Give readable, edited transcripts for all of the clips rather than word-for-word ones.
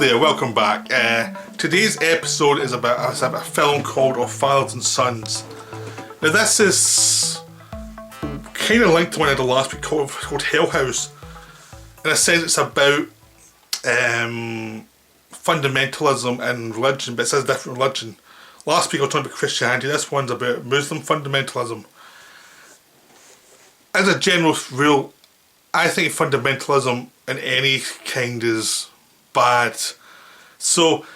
there, welcome back. Today's episode is about a film called Of Fathers and Sons. Now this is kind of linked to one I did last week called Hell House. In a sense it's about fundamentalism and religion, but it says different religion. Last week I was talking about Christianity, this one's about Muslim fundamentalism. As a general rule, I think fundamentalism in any kind is bad. So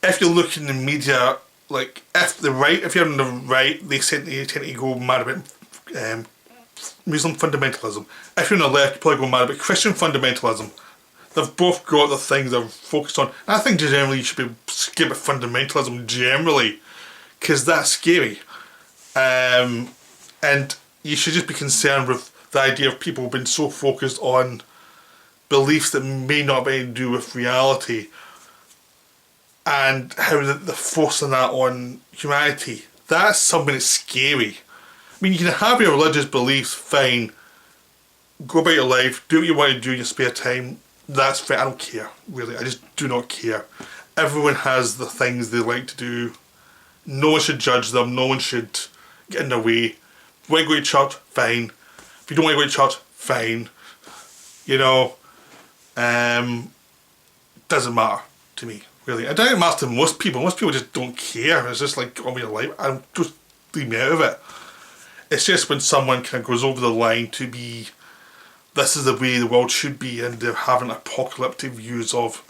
if you look in the media, like if you're on the right, they tend to go mad about Muslim fundamentalism. If you're on the left, you probably go mad about Christian fundamentalism. They've both got the things they're focused on. And I think generally you should be scared of fundamentalism generally, because that's scary. And you should just be concerned with the idea of people being so focused on beliefs that may not have anything to do with reality, and how they're forcing that on humanity. That's something that's scary. I mean, you can have your religious beliefs, fine, go about your life, do what you want to do in your spare time, that's fine, I don't care, really, I just do not care. Everyone has the things they like to do, no one should judge them, no one should get in their way. If you want to go to church, fine. If you don't want to go to church, fine. You know, doesn't matter to me, really. I don't think it matters to most people. Most people just don't care. It's just like, on with your life. Just leave me out of it. It's just when someone kind of goes over the line to be, this is the way the world should be, and they're having apocalyptic views of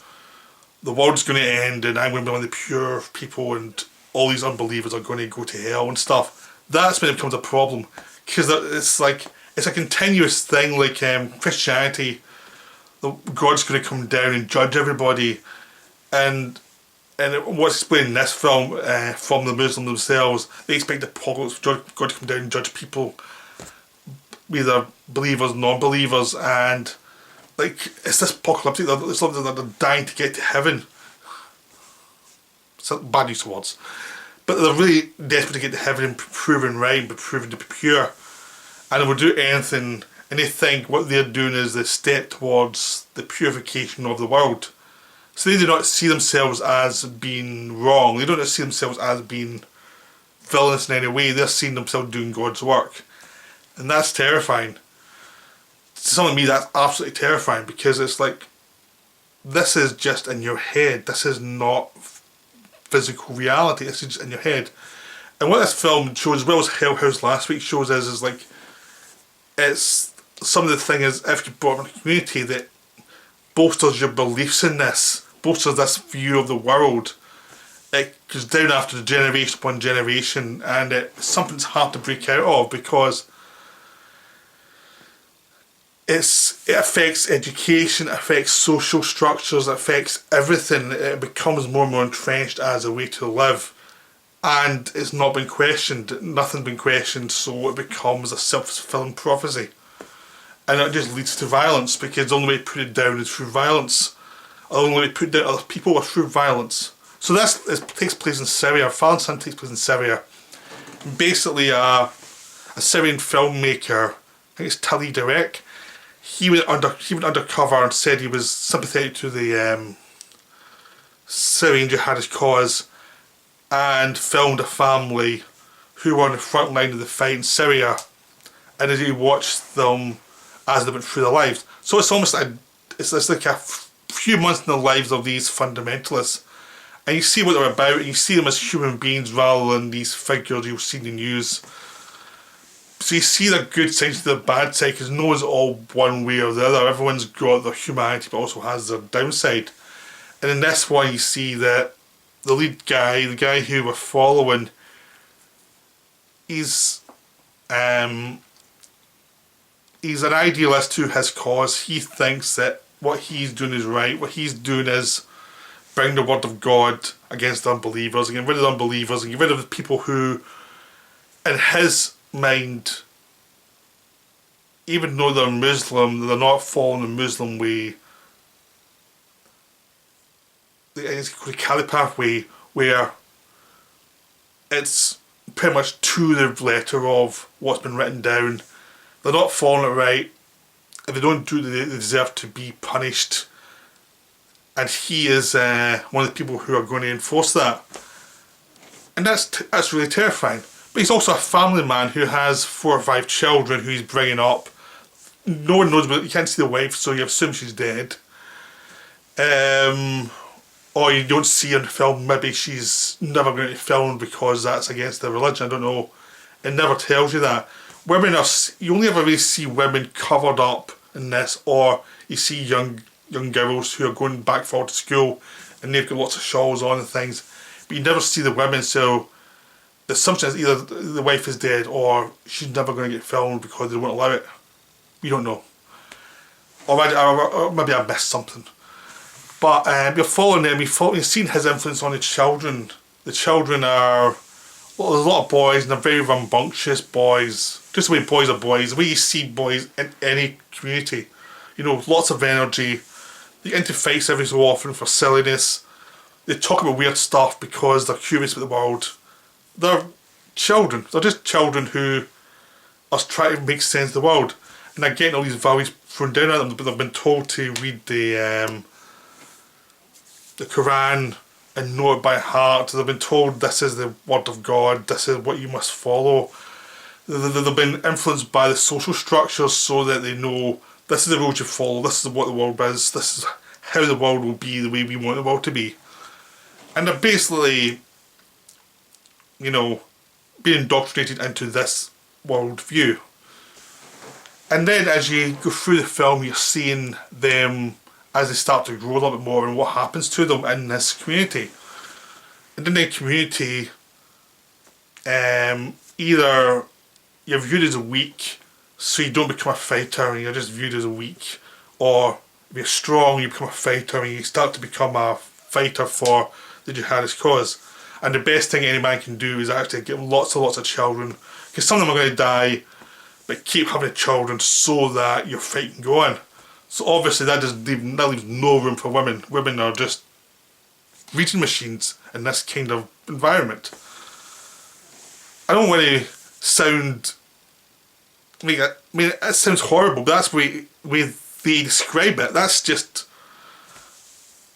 the world's going to end and I'm going to be one of the pure people and all these unbelievers are going to go to hell and stuff. That's when it becomes a problem, because it's like, it's a continuous thing, like Christianity. God's going to come down and judge everybody, and what's explained in this film from the Muslims themselves, they expect the apocalypse, God to come down and judge people, either believers, non-believers, and like it's this apocalyptic. It's something that they're dying to get to heaven. It's bad use of words, but they're really desperate to get to heaven and be proven right, be proven to be pure, and they will do anything. And they think what they're doing is the step towards the purification of the world. So they do not see themselves as being wrong. They don't see themselves as being villainous in any way. They're seeing themselves doing God's work. And that's terrifying. To someone like me, that's absolutely terrifying, because it's like, this is just in your head. This is not physical reality. This is just in your head. And what this film shows, as well as Hell House last week shows, is like, it's some of the thing is, if you brought up a community that bolsters your beliefs in this, bolsters this view of the world, it goes down after the generation upon generation, and it's something that's hard to break out of, because it affects education, it affects social structures, it affects everything. It becomes more and more entrenched as a way to live, and it's not been questioned, nothing's been questioned, so it becomes a self-fulfilling prophecy. And it just leads to violence, because the only way to put it down is through violence. The only way to put down other people is through violence. So it takes place in Syria. Father and Son takes place in Syria. Basically, a Syrian filmmaker, I think it's Talal Derki, he went undercover and said he was sympathetic to the Syrian jihadist cause, and filmed a family who were on the front line of the fight in Syria, and as he watched them as they went through their lives. So it's almost like it's like a few months in the lives of these fundamentalists, and you see what they're about, and you see them as human beings rather than these figures you've seen in the news. So you see the good side to the bad side, because no one's all one way or the other. Everyone's got their humanity but also has their downside. And in this one you see that the lead guy, the guy who we're following, he's an idealist to his cause. He thinks that what he's doing is right. What he's doing is bring the word of God against the unbelievers, and get rid of the unbelievers, and get rid of the people who, in his mind, even though they're Muslim, they're not following the Muslim way. It's called the Caliphate way, where it's pretty much to the letter of what's been written down. They're not following it right. If they don't do it, they deserve to be punished. and he is one of the people who are going to enforce that. And that's really terrifying. But he's also a family man who has 4 or 5 children who he's bringing up. No one knows, but you can't see the wife, so you assume she's dead. Or you don't see in the film, maybe she's never going to be filmed because that's against their religion, I don't know. It never tells you that. Women are, you only ever really see women covered up in this, or you see young girls who are going back forward to school and they've got lots of shawls on and things. But you never see the women, so the assumption is either the wife is dead or she's never going to get filmed because they won't allow it. You don't know. Or maybe I missed something. But you're following them, you've seen his influence on the children. The children are, well, there's a lot of boys and they're very rambunctious boys. Just the way boys are boys, the way you see boys in any community. You know, lots of energy. They get into fights every so often for silliness. They talk about weird stuff because they're curious about the world. They're children. They're just children who are trying to make sense of the world. And they're getting all these values thrown down at them, but they've been told to read the Quran and know it by heart. They've been told this is the word of God, this is what you must follow. They've been influenced by the social structures so that they know this is the rules you follow, this is what the world is, this is how the world will be the way we want the world to be. And they're basically, you know, being indoctrinated into this world view. And then as you go through the film, you're seeing them as they start to grow a little bit more and what happens to them in this community. And in the community, either you're viewed as weak, so you don't become a fighter and you're just viewed as weak, or if you're strong, you become a fighter and you start to become a fighter for the jihadist cause. And the best thing any man can do is actually get lots and lots of children, because some of them are going to die, but keep having children so that your fight can go on. So obviously that leaves no room for women. Women are just reading machines in this kind of environment. I don't want to sound, I mean it sounds horrible, but that's the way they describe it. That's just,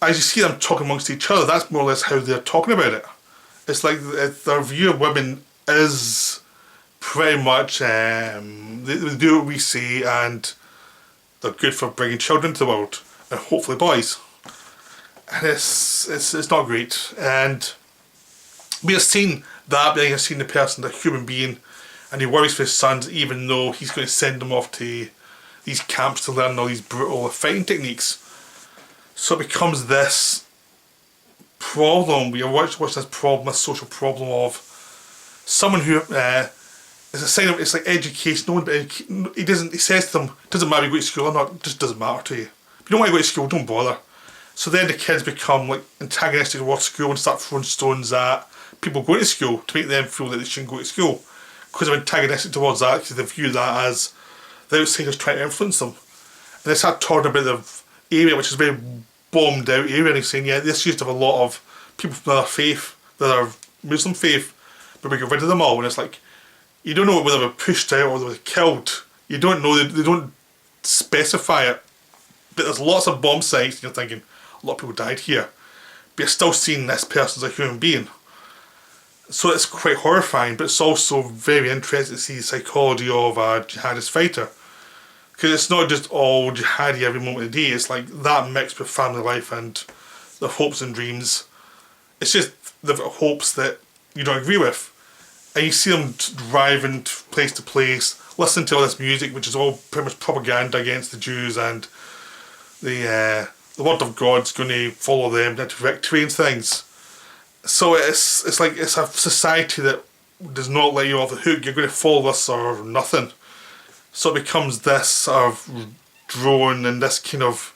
as you see them talking amongst each other, that's more or less how they're talking about it. It's like their view of women is pretty much, they do what we say and they're good for bringing children to the world, and hopefully boys. And it's not great. And we have seen that, but I've seen the person, the human being, and he worries for his sons even though he's going to send them off to these camps to learn all these brutal fighting techniques. So it becomes this problem, we watch this problem, this social problem of someone who it's a sign of, it's like education. No one, he says to them, doesn't matter if you go to school or not, it just doesn't matter to you. If you don't want to go to school, don't bother. So then the kids become like antagonistic towards school and start throwing stones at people going to school to make them feel that they shouldn't go to school. Because they're antagonistic towards that, because they view that as the outsiders trying to influence them. And they start talking about the area, which is a very bombed out area, and he's saying, yeah, this used to have a lot of people from other faith, that are Muslim faith, but we got rid of them all. And it's like, you don't know whether they were pushed out or they were killed. You don't know, they don't specify it. But there's lots of bomb sites and you're thinking, a lot of people died here. But you're still seeing this person as a human being. So it's quite horrifying, but it's also very interesting to see the psychology of a jihadist fighter. Because it's not just all jihadi every moment of the day, it's like that mixed with family life and their hopes and dreams. It's just the hopes that you don't agree with. And you see them driving place to place, listening to all this music, which is all pretty much propaganda against the Jews, and the word of God's going to follow them into victory and things. So it's like it's a society that does not let you off the hook. You're going to follow this or nothing. So it becomes this sort of drone and this kind of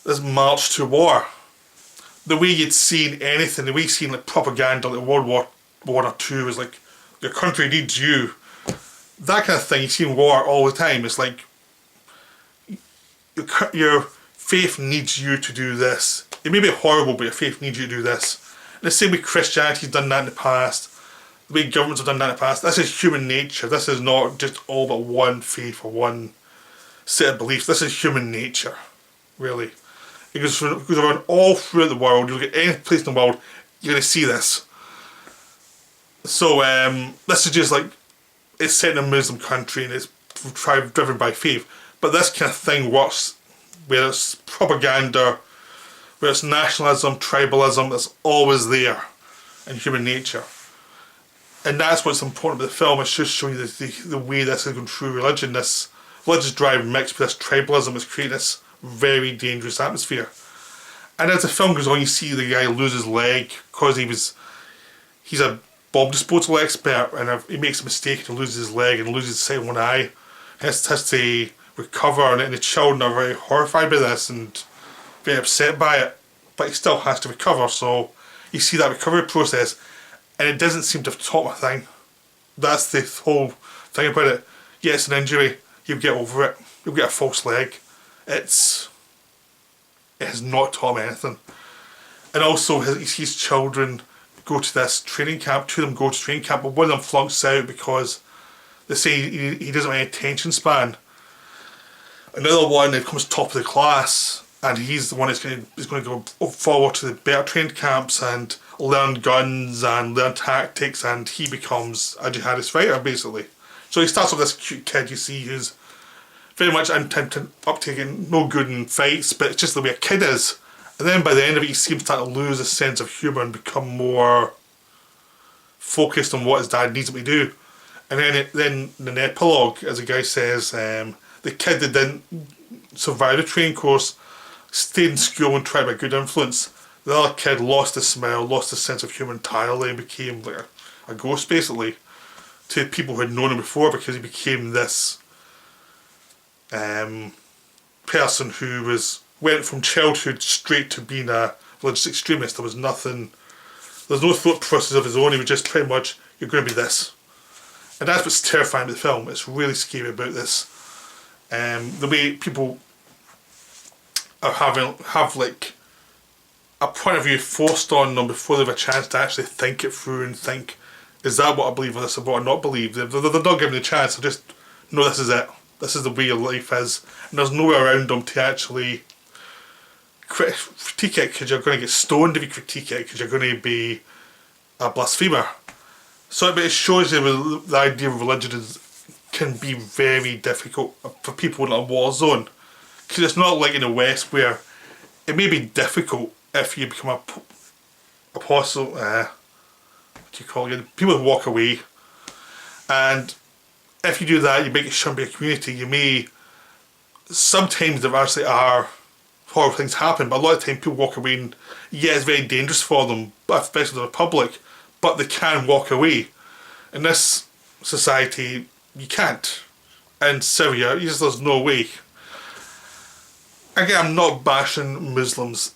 this march to war. The way you'd seen anything, the way you'd seen like propaganda, like World War II was like, your country needs you. That kind of thing, you see in war all the time. It's like, your faith needs you to do this. It may be horrible, but your faith needs you to do this. And the same way Christianity's done that in the past, the way governments have done that in the past. This is human nature. This is not just all but one faith or one set of beliefs. This is human nature, really. It goes around all throughout the world. You look at any place in the world, you're going to see this. So this is just like, it's set in a Muslim country and it's driven by faith. But this kind of thing works where it's propaganda, where it's nationalism, tribalism, it's always there in human nature. And that's what's important about the film. It's just showing you the way this is going through religion. This religious drive mixed with this tribalism is creating this very dangerous atmosphere. And as the film goes on, you see the guy lose his leg because he's a bomb disposal expert, and he makes a mistake and loses his leg and loses his sight in one eye. He has to recover, and the children are very horrified by this and very upset by it. But he still has to recover, so you see that recovery process. And it doesn't seem to have taught him a thing. That's the whole thing about it. Yeah, it's an injury. You'll get over it. You'll get a false leg. It has not taught him anything. And also, his children go to this training camp. Two of them go to training camp, but one of them flunks out because they say he doesn't have any attention span. Another one that comes top of the class, and he's the one that's going to go forward to the better trained camps and learn guns and learn tactics, and he becomes a jihadist fighter basically. So he starts with this cute kid you see who's very much uptaking, no good in fights, but it's just the way a kid is. And then by the end of it, he seems to start to lose a sense of humour and become more focused on what his dad needs him to do. And then in the epilogue, as the guy says, the kid that didn't survive the training course stayed in school and tried to be a good influence. The other kid lost his smile, lost his sense of humour entirely, and became like a ghost basically to people who had known him before, because he became this person who went from childhood straight to being a religious extremist. There was no thought process of his own. He was just pretty much, you're going to be this. And that's what's terrifying about the film. It's really scary about this. The way people have like a point of view forced on them before they have a chance to actually think it through and think, is that what I believe or this is what I not believe? They're not given a chance to just know this is it. This is the way your life is. And there's nowhere around them to actually critique it, because you're going to get stoned if you critique it, because you're going to be a blasphemer. So it shows you the idea of religion can be very difficult for people in a war zone. Because it's not like in the West where it may be difficult if you become a apostle, what do you call it? People walk away. And if you do that, you make it shouldn't be a community. You may, sometimes there actually are horrible things happen, but a lot of time people walk away and yeah, it's very dangerous for them, especially the public, but they can walk away. In this society, you can't. In Syria, there's no way. Again, I'm not bashing Muslims.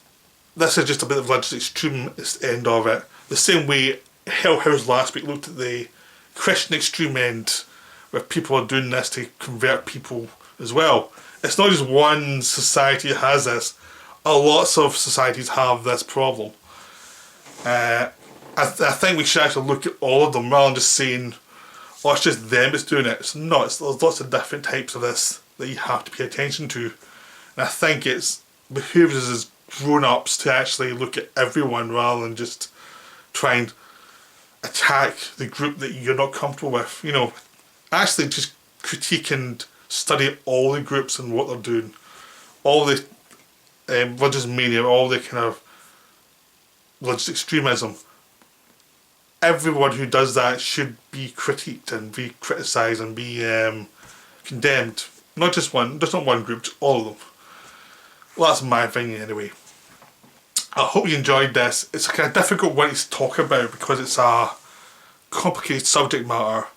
This is just a bit of the religious extremist end of it. The same way Hell House last week looked at the Christian extreme end, where people are doing this to convert people as well. It's not just one society that has this. Lots of societies have this problem. I think we should actually look at all of them rather than just saying, oh, it's just them that's doing it. It's not. There's lots of different types of this that you have to pay attention to. And I think it behooves us as grown-ups to actually look at everyone rather than just try and attack the group that you're not comfortable with. You know, actually just critique and study all the groups and what they're doing. All the religious mania, all the kind of religious extremism. Everyone who does that should be critiqued and be criticised and be condemned. Not just one, just not one group, just all of them. Well, that's my opinion anyway. I hope you enjoyed this. It's a kind of difficult one to talk about because it's a complicated subject matter.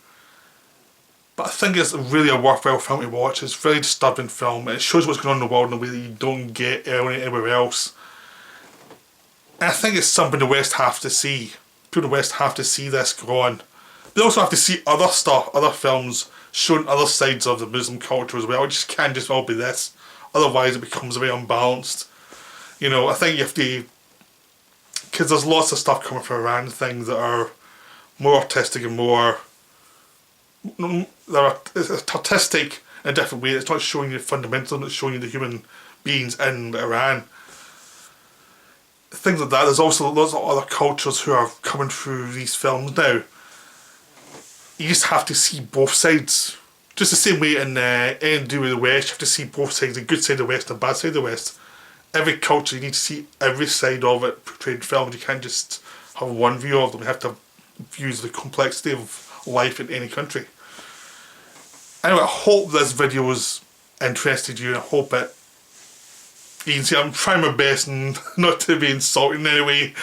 But I think it's really a worthwhile film to watch. It's a really disturbing film. It shows what's going on in the world in a way that you don't get anywhere else. And I think it's something the West have to see. People in the West have to see this go on. They also have to see other stuff, other films showing other sides of the Muslim culture as well. It just can't just all be this. Otherwise it becomes very unbalanced. You know, I think you have to, because there's lots of stuff coming from Iran, things that are more artistic and more, it's artistic in a different way. It's not showing you fundamentalism, it's showing you the human beings in Iran. things like that. There's also lots of other cultures who are coming through these films now. You just have to see both sides. Just the same way in anything to do with the West, you have to see both sides, the good side of the West and the bad side of the West. Every culture, you need to see every side of it portrayed in films. You can't just have one view of them. You have to have views of the complexity of life in any country. Anyway, I hope this video has interested you, and I hope it. You can see I'm trying my best not to be insulting in any way.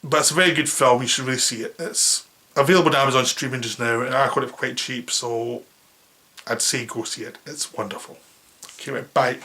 But it's a very good film, you should really see it. It's available on Amazon streaming just now, and I got it quite cheap, so I'd say go see it. It's wonderful. Okay, right, bye.